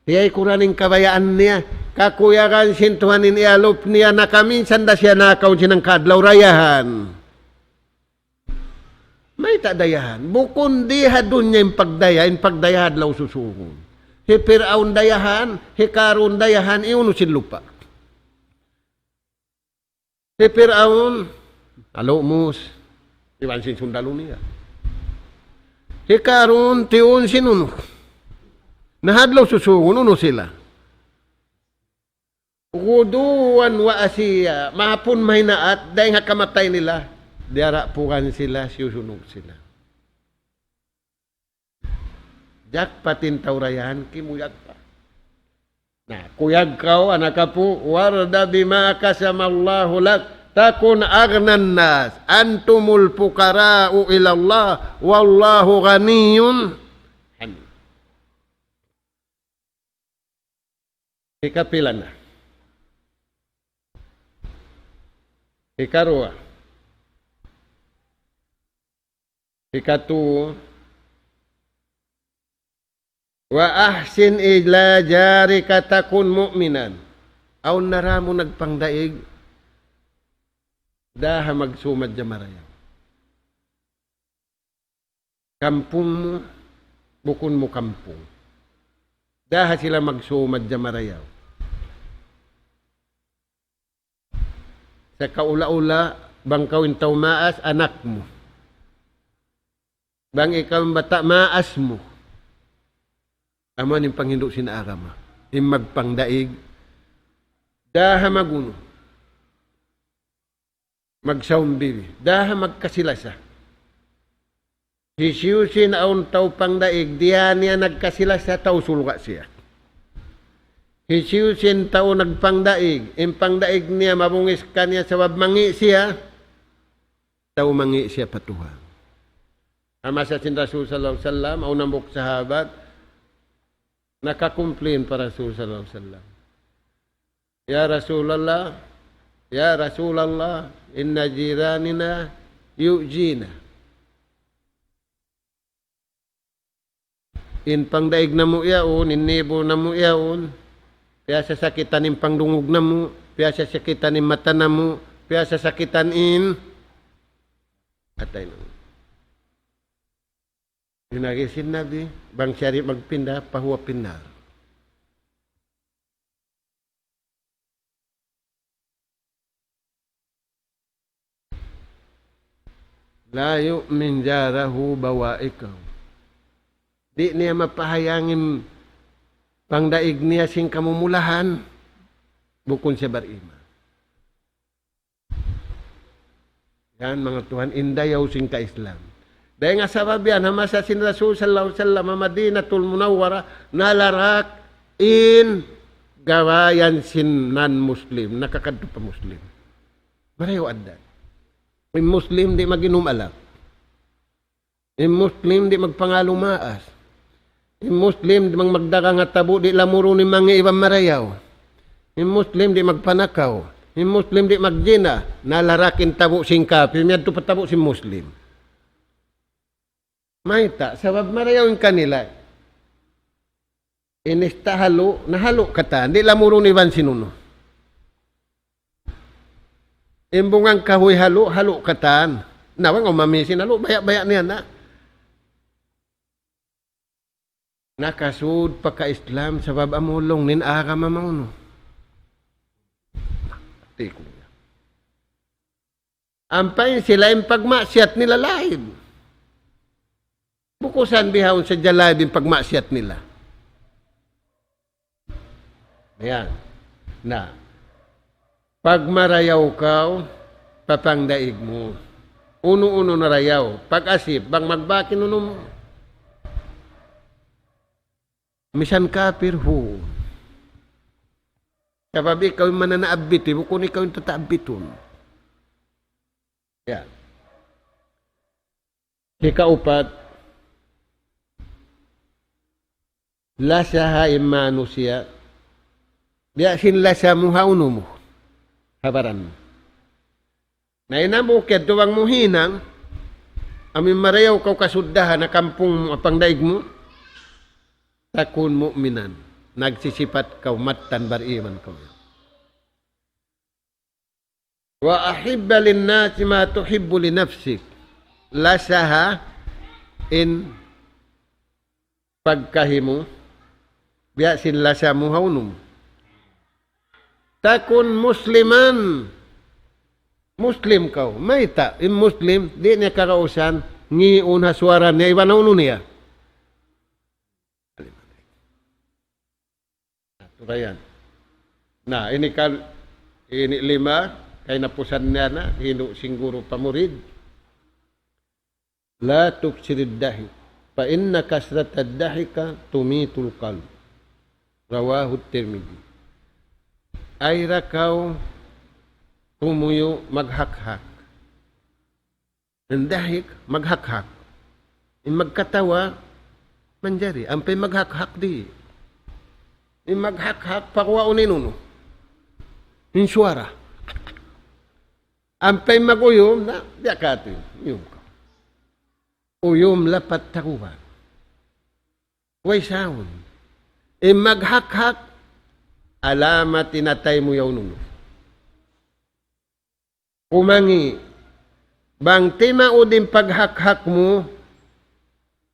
Iya'y kuraning kabayaan niya. Kakuyagan sintuhanin ialup niya na kami sanda siya nakaw sinang kadlaw rayahan. Maita dayahan. Bukun di hadun niya yung pagdaya hadlaw susungon. Hipiraon dayahan, hikaron dayahan, iunusin lupa. Si Fir'aun, alo mus, iwan sin sundalo niya. Si Karun, tiun sinuno. Nahadlaw susungon, uno sila. Uduwan wa asiya, mahapon mahinaat, dahil nga kamatay nila, diara pukan sila, susunog sila. Jak patin taurayan, kimuyag pa. Nah, kuyag kau anak kapu warda bima kasamallahu lak takun agnan nas antumul fuqara'u ila Allah wallahu ghaniyun hamid. Ikapilan na. Ikarua. Ikatu. Wa ahsin ila jarika takun mu'minan. Aw naramo nagpangdaig daha magsumad jamarayaw. Kampung mo, bukun mo kampung. Daha sila magsumad jamarayaw. Sa kaula-ula, bang kawin taw maas, anak mo. Bang ikaw bata, maas mo. Aman yung panghindo sinaarama. Yung magpangdaig. Daha maguno. Magsaumbiri. Daha magkasilasa. Sisiyusin aun tau pangdaig. Diyan niya nagkasilasa tau sulga siya. Sisiyusin tau nagpangdaig. Yung pangdaig niya mabungis ka niya sa wabmangi siya. Tau mangi siya patuhan. Ama sa sin Rasul sallallahu alaihi wasallam. Au nambok sahabat. Nakakumplain para Rasul sallallahu alaihi wasallam. Ya Rasulullah, inna jiranina yu'jina. In pangdaig na mo yaon, innibo na mo yaon, piya sa sakitan in pangdungog na mo, piya sa sakitan in mata na mo, piya sa sakitan in atay na mo. Ginagisin Nabi, bang syari magpinda, pahuwa pinar. La yu'min jarahu bawaikaw. Di niya mapahayangin pangdaig niya sing kamumulahan, bukon siya barima. Yan mga Tuhan, indayaw sing ka-Islam. Dahil nga sabab yan, hamasa sin Rasul sallallahu alaihi wasallam, Madinatul Munawwara, nalarak in gawayan sin non-Muslim, nakakadto pa Muslim. Marayo adan. Yung Muslim di mag-inom alak. Yung Muslim di magpangalumaas. Yung Muslim di magdaga nga tabo, di lamuro ni mga ibang marayaw. Yung Muslim di magpanakaw. Yung Muslim di magjina, nalarakin tabo sing kapi, miyadto pa tabo si Muslim. Maita, sabab marayaw yung kanila. inista halo, nahalo katan, di lamuro ni Van sinuno. Imbungang kahoy halo, halo katan. Nawang umamisin halo, baya-baya niya na. Nakasud pagka-Islam sa babamulong nin aga mamauno. Tiko niya. Ampay sila yung pagmasyat nila lahib. Bukusan bihawon sa jalad yung pagmasyat nila. Ayan. Na. Pag marayaw ka, papangdaig mo. Uno-uno na rayaw. Pag-asip, bang magbakin uno mo. Misan kafir ho. Kapag ikaw yung mananaabit, kung ikaw yung tataabiton. Yan. Ikaupat, lasaha imano siya. Diya sinlasa mo hauno mo. Habaran mo. Nainamukid, tuwang mo hinang, amin marayaw kau kasuddahan na kampung pangdaig mo, takun mu'minan, nagsisipat kau matan bariman kau. Wa ahibba linnasi ma tuhibbu li nafsik. Lasaha in pagkahimo, biya sinlasa mo haunum. Takun musliman, Muslim kau, maita, in Muslim, di niya karausan, ngiun haswaran niya, iwan na niya. Turayan. Na, ini lima, kay napusan niya na, hino singguro pamurid. La tuksirid dahi, fa inna kasratad dahika tumitul qalb. Rawahu Tirmidhi. Ay rakaw, tumuyo maghak-hak. Ang dahik, maghak-hak. Yung magkatawa, manjari. Ampay maghak-hak di. Yung maghak-hak, pakuwa uninuno. Yung suara. Ampay maguyom na, diakati. Yung ka. Uyom lapat takuwa. Way sound. Yung maghak-hak, alamat tinatay mo yaw nuno. Kumangi, bang timao din paghak-hak mo,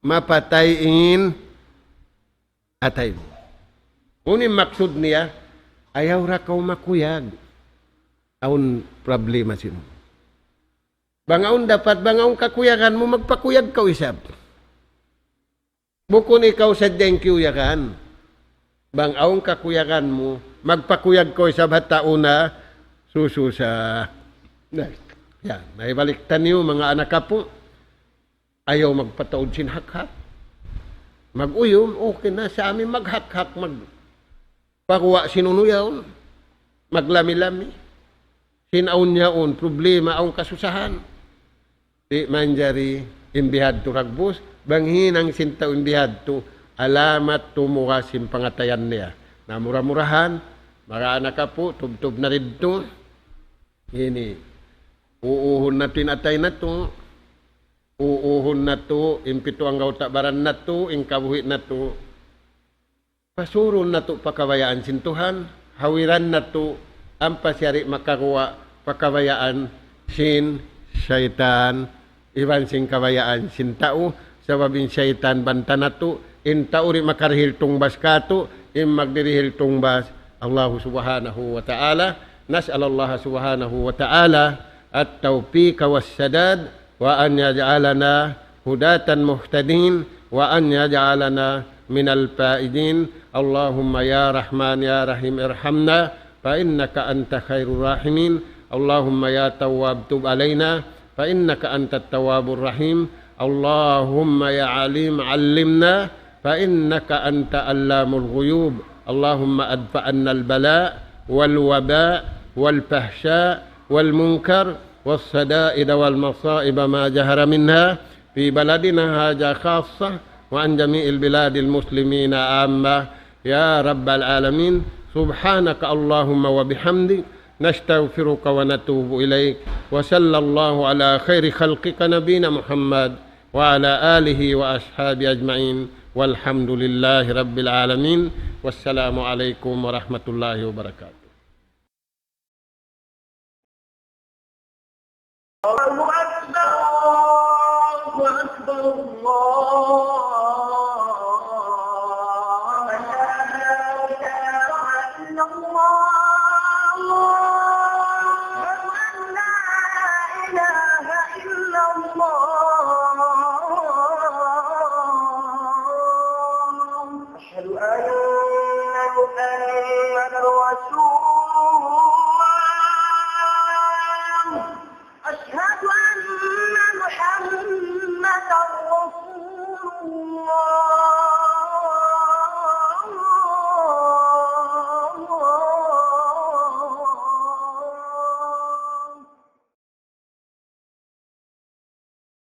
mapatayin atay mo. Kunin maksud niya, ayaw ra kaw makuyag. Aun problema sino. Bangaon dapat, bangaon kakuyagan mo, magpakuyag ka isab. Bukon ikaw sa thank you yakan. Bangaon kakuyagan mo, magpakuyag ko isab hatauna, susu sa... Yan, naibaliktad niyo mga anak ka po. Ayaw magpataod sinhak-hak. Mag-uyom, okay na sa amin maghak-hak, magpakuwa sinunuyaw, maglami-lami. Sinaon niyaon, problema ang kasusahan. Di manjari imbihad to ragbus, banghin ang sintaw imbihad to, alamat tumukasin pangatayan niya. Na mura-murahan, mga anak ka po, tub-tub na rin to. Ini, uuhon natin atay na to, uuhon na to, impito ang gautabaran na to, ingkabuhi na to. Pasuron na to pakawayaan sintuhan, hawiran na to, ang pasyari makakuha pakawayaan sin syaitan, iwan sin kawayaan sin tao, sa babing syaitan banta na to, in tao rin makarihil tungbas ka to, in magdirihil tungbas, Allah subhanahu wa ta'ala, nas'alallah subhanahu wa ta'ala, at-tawfiq was-sadad, wa an yaj'alana hudatan muhtadin, wa an yaj'alana minal faidin. Allahumma ya Rahman ya Rahim irhamna, fa innaka anta khairur rahimin. Allahumma ya Tawwab tub alaina, fa innaka antat tawwabur rahim. Allahumma ya Alim allimna, fa innaka anta allamul ghuyub. Allahumma adfa'anna al-bala' wal-waba' wal-fahsha' wal-munkar was-sada'id wal-masa'ib ma jahara minha fi baladina hadha khassah wa an jami'il biladil muslimina amma ya rabbal alamin. Subhanaka Allahumma wa bihamdik nastaghfiruka wa natubu ilaik wa sallallahu ala khairi khalqika nabina Muhammad wa ala alihi wa ashabi ajma'in والحمد لله رب العالمين والسلام عليكم ورحمة الله وبركاته. الله أكبر الله أكبر الله